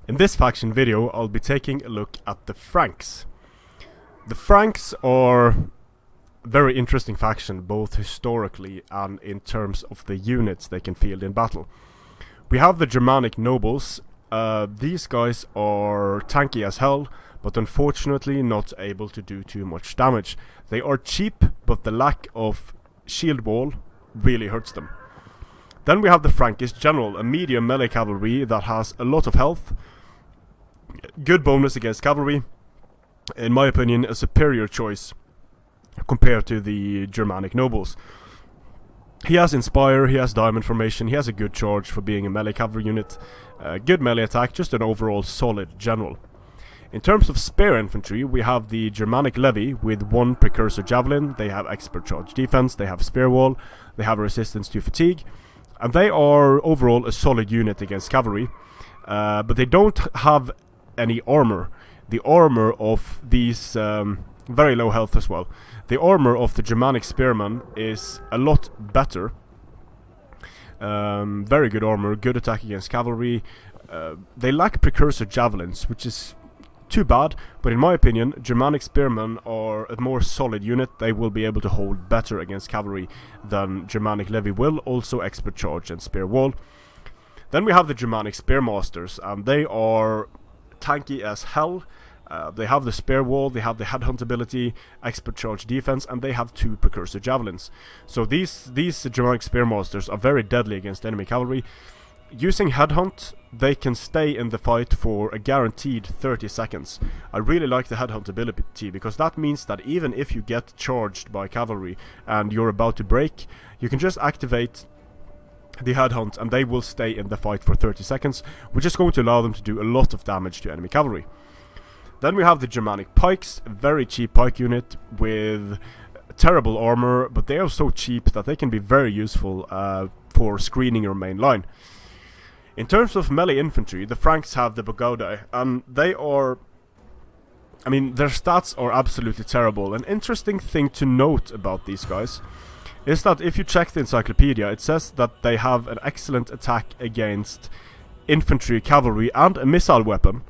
In this faction video, I'll be taking a look at the Franks. The Franks are a very interesting faction, both historically and in terms of the units they can field in battle. We have the Germanic nobles. These guys are tanky as hell, but unfortunately not able to do too much damage. They are cheap, but the lack of shield wall really hurts them. Then we have the Frankish general, a medium melee cavalry that has a lot of health, good bonus against cavalry. In my opinion, a superior choice compared to the Germanic nobles. He has Inspire, he has Diamond Formation, he has a good charge for being a melee cavalry unit, good melee attack, just an overall solid general. In terms of spear infantry, we have the Germanic levy with 1 precursor javelin. They have expert charge defense, they have spear wall, they have resistance to fatigue, and they are overall a solid unit against cavalry, but they don't have any armor. The armor of these, very low health as well. The armor of the Germanic spearmen is a lot better. Very good armor, good attack against cavalry. They lack precursor javelins, which is too bad, but in my opinion, Germanic spearmen are a more solid unit. They will be able to hold better against cavalry than Germanic levy will, also expert charge and spear wall. Then we have the Germanic spearmasters, and they are tanky as hell. They have the spear wall, they have the headhunt ability, expert charge defense, and they have 2 precursor javelins. So these Germanic spearmasters are very deadly against enemy cavalry. Using headhunt, they can stay in the fight for a guaranteed 30 seconds. I really like the headhunt ability, because that means that even if you get charged by cavalry and you're about to break, you can just activate the headhunt and they will stay in the fight for 30 seconds, which is going to allow them to do a lot of damage to enemy cavalry. Then we have the Germanic pikes, a very cheap pike unit with terrible armor, but they are so cheap that they can be very useful for screening your main line. In terms of melee infantry, the Franks have the Bogaudai, and they are... I mean, their stats are absolutely terrible. An interesting thing to note about these guys is that if you check the encyclopedia, it says that they have an excellent attack against infantry, cavalry, and a missile weapon.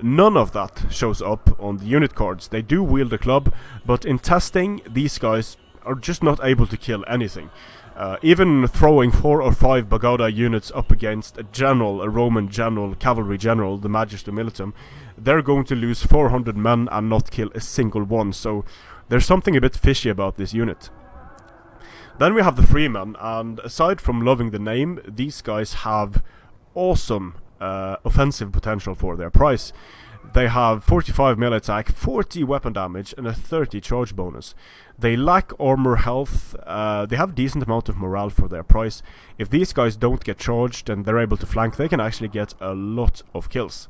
None of that shows up on the unit cards. They do wield a club, but in testing, these guys are just not able to kill anything. Even throwing 4 or 5 Bogaudai units up against a general, a Roman general, cavalry general, the Magister Militum, they're going to lose 400 men and not kill a single one, so there's something a bit fishy about this unit. Then we have the Freemen, and aside from loving the name, these guys have awesome offensive potential for their price. They have 45 melee attack, 40 weapon damage, and a 30 charge bonus. They lack armor health, they have decent amount of morale for their price. If these guys don't get charged and they're able to flank, they can actually get a lot of kills.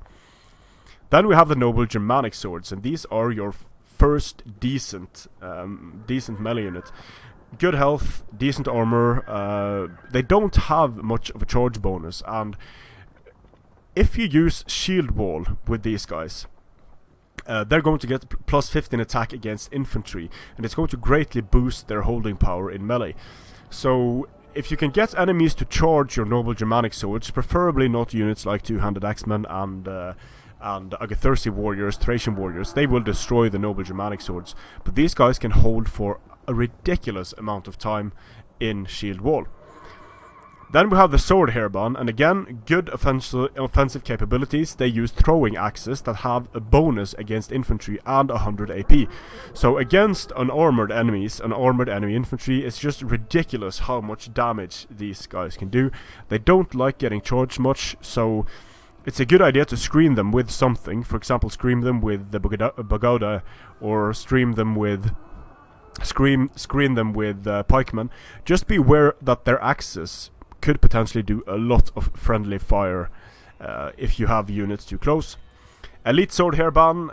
Then we have the noble Germanic swords, and these are your first decent melee unit. Good health, decent armor, they don't have much of a charge bonus, and if you use shield wall with these guys, they're going to get plus 15 attack against infantry, and it's going to greatly boost their holding power in melee. So if you can get enemies to charge your noble Germanic swords, preferably not units like two-handed axemen and Agathyrsi warriors, Thracian warriors, they will destroy the noble Germanic swords, but these guys can hold for a ridiculous amount of time in shield wall. Then we have the sword hairband, and again, good offensive capabilities. They use throwing axes that have a bonus against infantry and 100 AP. So against unarmored enemies, unarmored enemy infantry, it's just ridiculous how much damage these guys can do. They don't like getting charged much, so it's a good idea to screen them with something. For example, screen them with the Bogaudai, or screen them with pikemen. Just be aware that their axes could potentially do a lot of friendly fire if you have units too close. Elite sword hairband,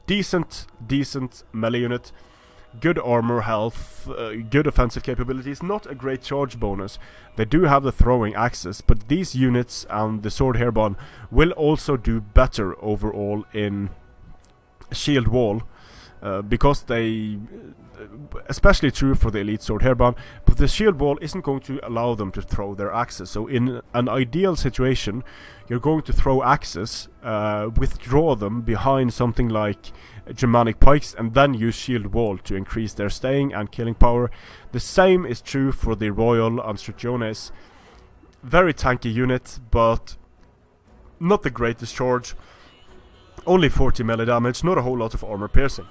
decent melee unit, good armor health, good offensive capabilities, not a great charge bonus. They do have the throwing axes, but these units and the sword hairband will also do better overall in shield wall. because they, especially true for the elite sword hairband, but the shield wall isn't going to allow them to throw their axes. So in an ideal situation, you're going to throw axes, withdraw them behind something like Germanic pikes, and then use shield wall to increase their staying and killing power. The same is true for the Royal Anstrutiones. Very tanky unit, but not the greatest charge. Only 40 melee damage, not a whole lot of armor piercing.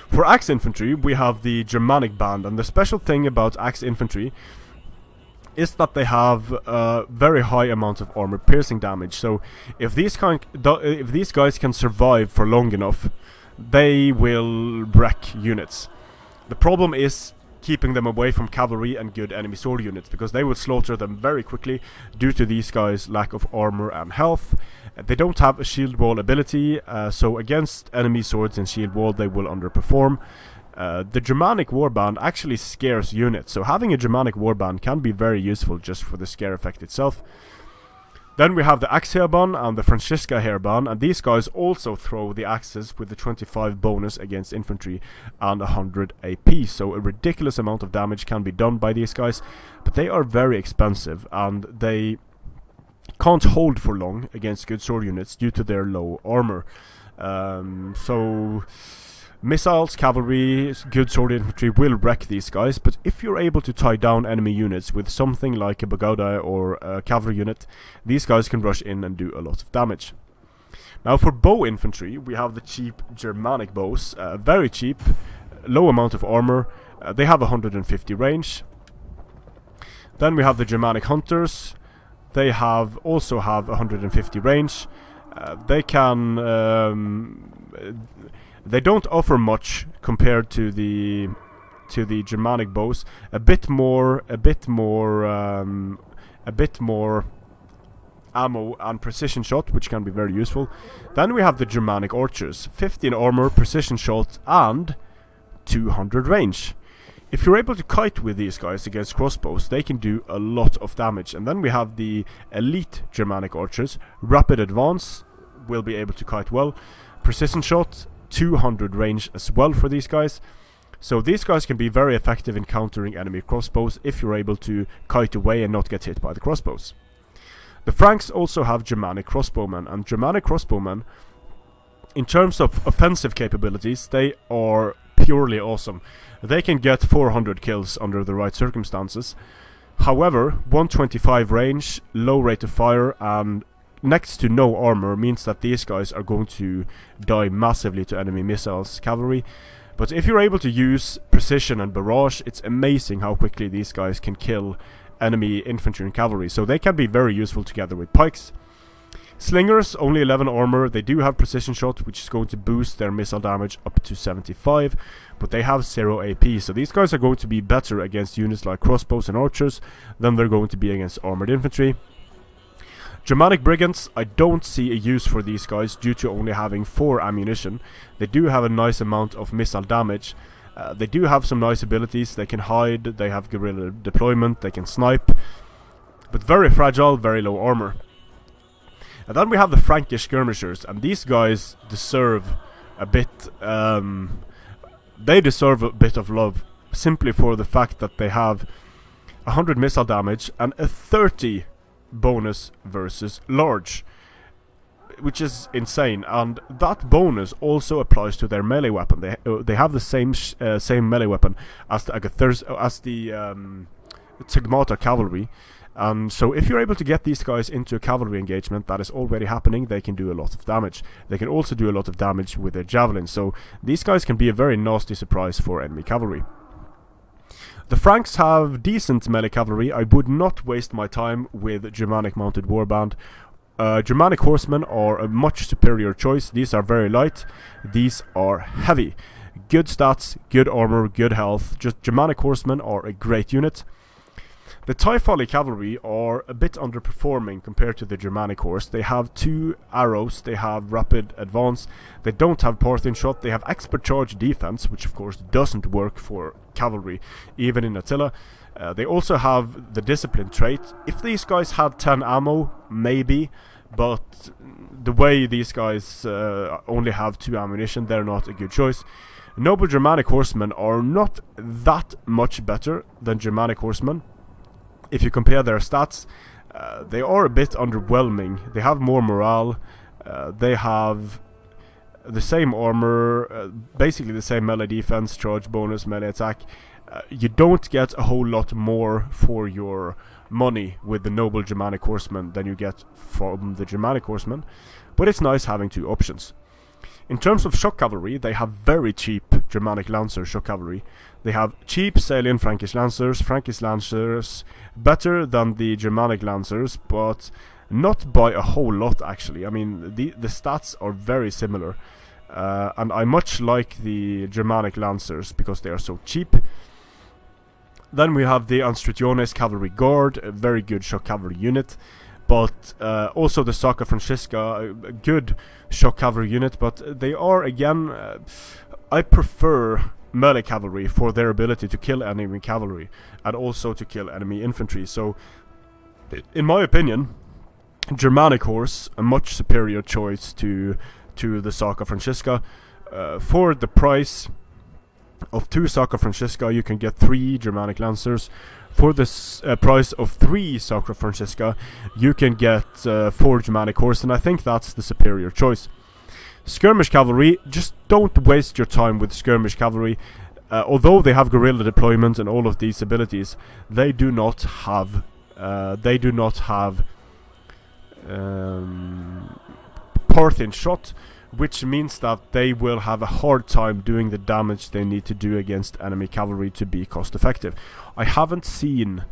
For axe infantry, we have the Germanic band, and the special thing about axe infantry is that they have a very high amount of armor piercing damage. So if these guys can survive for long enough, they will wreck units. The problem is keeping them away from cavalry and good enemy sword units, because they will slaughter them very quickly due to these guys' lack of armor and health. They don't have a shield wall ability, so against enemy swords and shield wall they will underperform. The Germanic warband actually scares units, so having a Germanic warband can be very useful just for the scare effect itself. Then we have the Axe Hairband and the Francisca Hairband, and these guys also throw the axes with the 25 bonus against infantry and 100 AP, so a ridiculous amount of damage can be done by these guys, but they are very expensive and they can't hold for long against good sword units due to their low armor. So missiles, cavalry, good sword infantry will wreck these guys, but if you're able to tie down enemy units with something like a Bagauda or a cavalry unit, these guys can rush in and do a lot of damage. Now for bow infantry, we have the cheap Germanic bows, very cheap, low amount of armor, they have 150 range. Then we have the Germanic hunters, they also have 150 range. They don't offer much compared to the Germanic bows. A bit more ammo and precision shot, which can be very useful. Then we have the Germanic archers, 15 armor, precision shot, and 200 range. If you're able to kite with these guys against crossbows, they can do a lot of damage. And then we have the elite Germanic archers, rapid advance, will be able to kite well, precision shot, 200 range as well for these guys. So these guys can be very effective in countering enemy crossbows if you're able to kite away and not get hit by the crossbows. The Franks also have Germanic crossbowmen, and Germanic crossbowmen, in terms of offensive capabilities, they are purely awesome. They can get 400 kills under the right circumstances. However, 125 range, low rate of fire, and next to no armor means that these guys are going to die massively to enemy missiles, cavalry. But if you're able to use precision and barrage, it's amazing how quickly these guys can kill enemy infantry and cavalry. So they can be very useful together with pikes. Slingers, only 11 armor, they do have precision shot, which is going to boost their missile damage up to 75, but they have 0 AP, so these guys are going to be better against units like crossbows and archers than they're going to be against armored infantry. Germanic brigands, I don't see a use for these guys due to only having 4 ammunition. They do have a nice amount of missile damage. They do have some nice abilities. They can hide, they have guerrilla deployment, they can snipe, but very fragile, very low armor. And then we have the Frankish skirmishers, and these guys deserve a bit, they deserve a bit of love, simply for the fact that they have 100 missile damage and a 30 bonus versus large, which is insane. And that bonus also applies to their melee weapon. They have the same melee weapon as the Stigmata cavalry. So if you're able to get these guys into a cavalry engagement that is already happening, they can do a lot of damage. They can also do a lot of damage with their javelins, so these guys can be a very nasty surprise for enemy cavalry. The Franks have decent melee cavalry. I would not waste my time with Germanic mounted warband. Germanic horsemen are a much superior choice. These are very light, these are heavy. Good stats, good armor, good health. Just Germanic horsemen are a great unit. The Typhali cavalry are a bit underperforming compared to the Germanic horse. They have 2 arrows, they have rapid advance, they don't have Parthian shot, they have expert charge defense, which of course doesn't work for cavalry, even in Attila. They also have the discipline trait. If these guys had 10 ammo, maybe, but the way these guys only have 2 ammunition, they're not a good choice. Noble Germanic horsemen are not that much better than Germanic horsemen. If you compare their stats, they are a bit underwhelming. They have more morale, they have the same armor, basically the same melee defense, charge bonus, melee attack. You don't get a whole lot more for your money with the Noble Germanic horsemen than you get from the Germanic horsemen, but it's nice having 2 options. In terms of shock cavalry, they have very cheap Germanic Lancer shock cavalry. They have cheap Salian Frankish Lancers, better than the Germanic Lancers, but not by a whole lot actually. I mean, the stats are very similar, and I much like the Germanic Lancers because they are so cheap. Then we have the Anstrutiones Cavalry Guard, a very good shock cavalry unit, but also the Sacra Francisca, a good shock cavalry unit, but they are again, I prefer melee cavalry for their ability to kill enemy cavalry and also to kill enemy infantry. So in my opinion, Germanic horse a much superior choice to the Sacra Francisca. For the price of 2 Sacra Francisca, you can get 3 Germanic Lancers. For this price of 3 Sacra Francisca, you can get 4 Germanic horse, and I think that's the superior choice. Skirmish cavalry, just don't waste your time with skirmish cavalry. Although they have guerrilla deployment and all of these abilities, they do not have Parthian shot, which means that they will have a hard time doing the damage they need to do against enemy cavalry to be cost effective. I haven't seen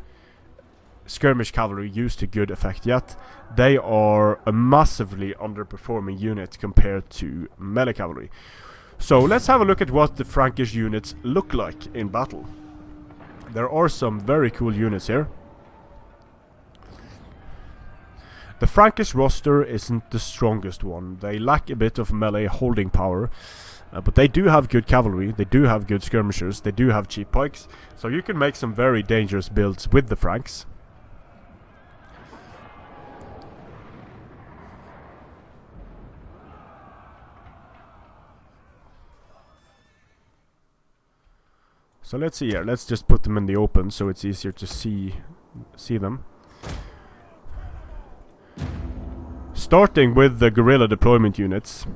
skirmish cavalry used to good effect yet. They are a massively underperforming unit compared to melee cavalry. So let's have a look at what the Frankish units look like in battle. There are some very cool units here. The Frankish roster isn't the strongest one. They lack a bit of melee holding power, but they do have good cavalry, they do have good skirmishers, they do have cheap pikes, so you can make some very dangerous builds with the Franks. So let's see here, let's just put them in the open so it's easier to see them. Starting with the guerrilla deployment units.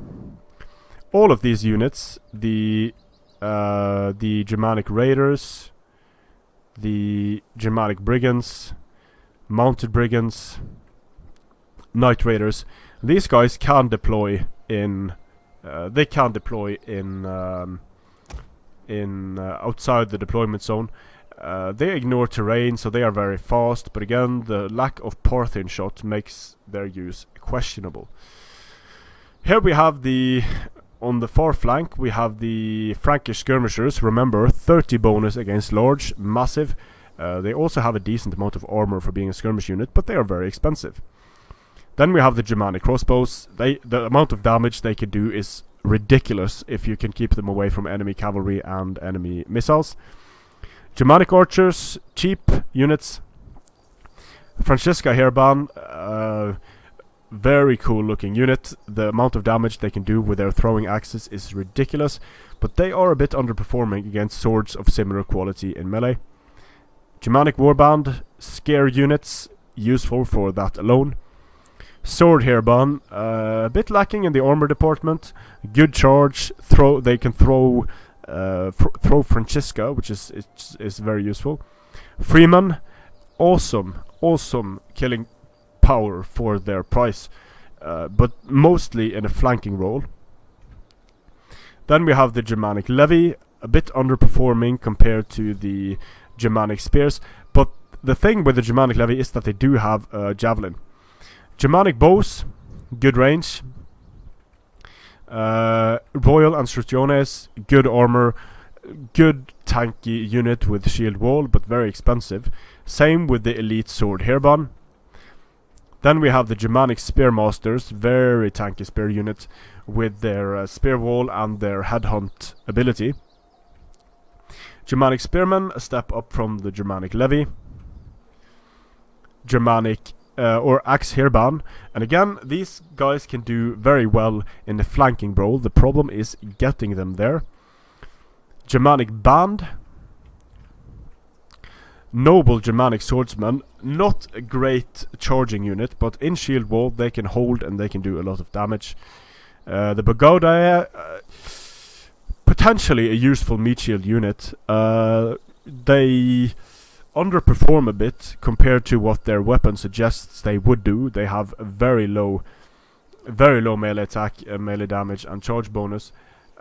All of these units, the Germanic Raiders, the Germanic Brigands, Mounted Brigands, Knight Raiders, these guys can deploy in outside the deployment zone. They ignore terrain, so they are very fast, but again, the lack of Parthian shot makes their use questionable. Here we have on the far flank, we have the Frankish skirmishers. Remember, 30 bonus against large, massive. They also have a decent amount of armor for being a skirmish unit, but they are very expensive. Then we have the Germanic crossbows. The amount of damage they can do is ridiculous if you can keep them away from enemy cavalry and enemy missiles. Germanic archers, cheap units. Francisca Hairband, very cool looking unit. The amount of damage they can do with their throwing axes is ridiculous, but they are a bit underperforming against swords of similar quality in melee. Germanic warband, scare units, useful for that alone. Sword Hairband, a bit lacking in the armor department. Good charge, they can throw Francisca, which is very useful. Freeman, awesome killing power for their price, but mostly in a flanking role. Then we have the Germanic Levy, a bit underperforming compared to the Germanic Spears, but the thing with the Germanic Levy is that they do have a javelin. Germanic bows, good range. Royal Anstrutiones, good armor, good tanky unit with shield wall, but very expensive. Same with the elite sword Hairband. Then we have the Germanic Spearmasters, very tanky spear unit with their spear wall and their headhunt ability. Germanic Spearmen, a step up from the Germanic Levy. Germanic or axe hairband, and again these guys can do very well in the flanking role. The problem is getting them there. Germanic band, noble Germanic swordsman, not a great charging unit, but in shield wall they can hold and they can do a lot of damage. The Pagoda, potentially a useful meat shield unit. They underperform a bit compared to what their weapon suggests they would do. They have a very low melee attack, melee damage, and charge bonus.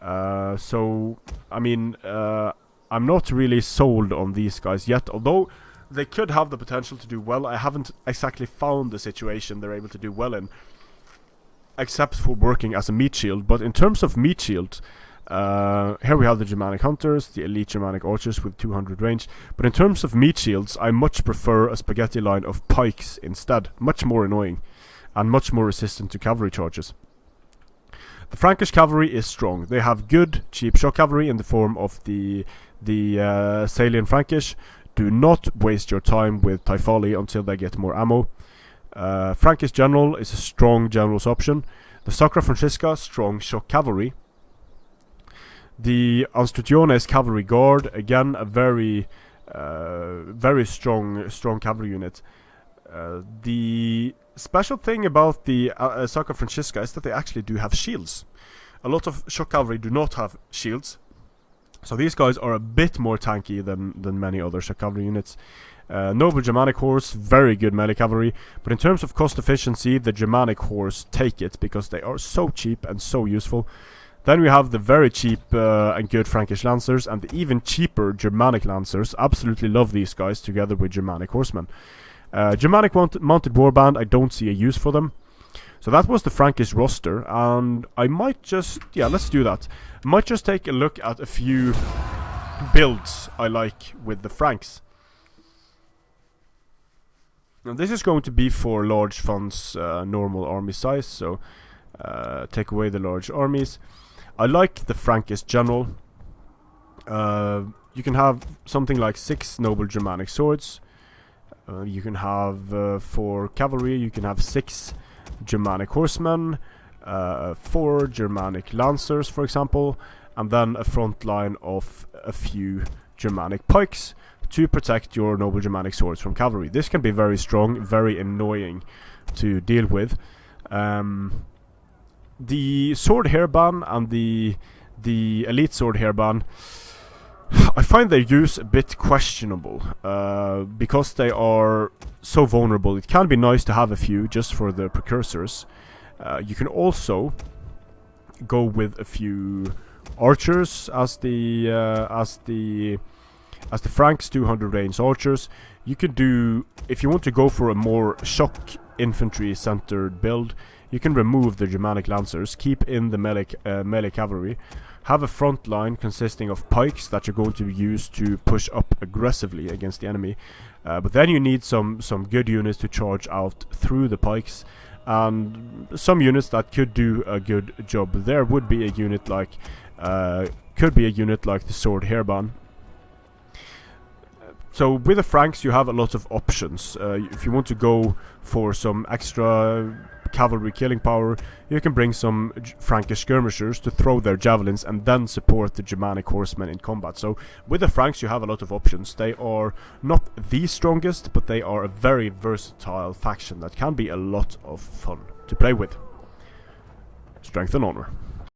So, I mean, I'm not really sold on these guys yet, although they could have the potential to do well. I haven't exactly found the situation they're able to do well in, except for working as a meat shield. But in terms of meat shield, here we have the Germanic Hunters, the elite Germanic Archers with 200 range. But in terms of meat shields, I much prefer a spaghetti line of pikes instead. Much more annoying and much more resistant to cavalry charges. The Frankish cavalry is strong. They have good, cheap shock cavalry in the form of the Salian Frankish. Do not waste your time with Typhali until they get more ammo. Frankish General is a strong general's option. The Sacra Francisca, strong shock cavalry. The Anstrutiones Cavalry Guard, again a very strong cavalry unit. The special thing about the Sacra Francisca is that they actually do have shields. A lot of shock cavalry do not have shields, so these guys are a bit more tanky than many other shock cavalry units. Noble Germanic Horse, very good melee cavalry, but in terms of cost efficiency, the Germanic Horse take it because they are so cheap and so useful. Then we have the very cheap and good Frankish Lancers, and the even cheaper Germanic Lancers. Absolutely love these guys together with Germanic Horsemen. Germanic Mounted Warband, I don't see a use for them. So that was the Frankish roster, and I might just, yeah, let's do that. I might just take a look at a few builds I like with the Franks. Now this is going to be for large funds, normal army size, so take away the large armies. I like the Frankish General. You can have something like 6 noble Germanic swords. You can have, for cavalry, you can have 6 Germanic horsemen, 4 Germanic lancers, for example, and then a front line of a few Germanic pikes to protect your noble Germanic swords from cavalry. This can be very strong, very annoying to deal with. The sword hairband and the elite sword hairband, I find their use a bit questionable because they are so vulnerable. It can be nice to have a few just for the precursors. You can also go with a few archers as the Franks 200 range archers. You could do, if you want to go for a more shock infantry centered build, you can remove the Germanic Lancers, keep in the melee cavalry, have a front line consisting of pikes that you're going to use to push up aggressively against the enemy. But then you need some good units to charge out through the pikes, and some units that could do a good job there would be a unit like the sword hairband. So with the Franks you have a lot of options. If you want to go for some extra cavalry killing power, you can bring some Frankish skirmishers to throw their javelins and then support the Germanic horsemen in combat. So with the Franks you have a lot of options. They are not the strongest, but they are a very versatile faction that can be a lot of fun to play with. Strength and honor.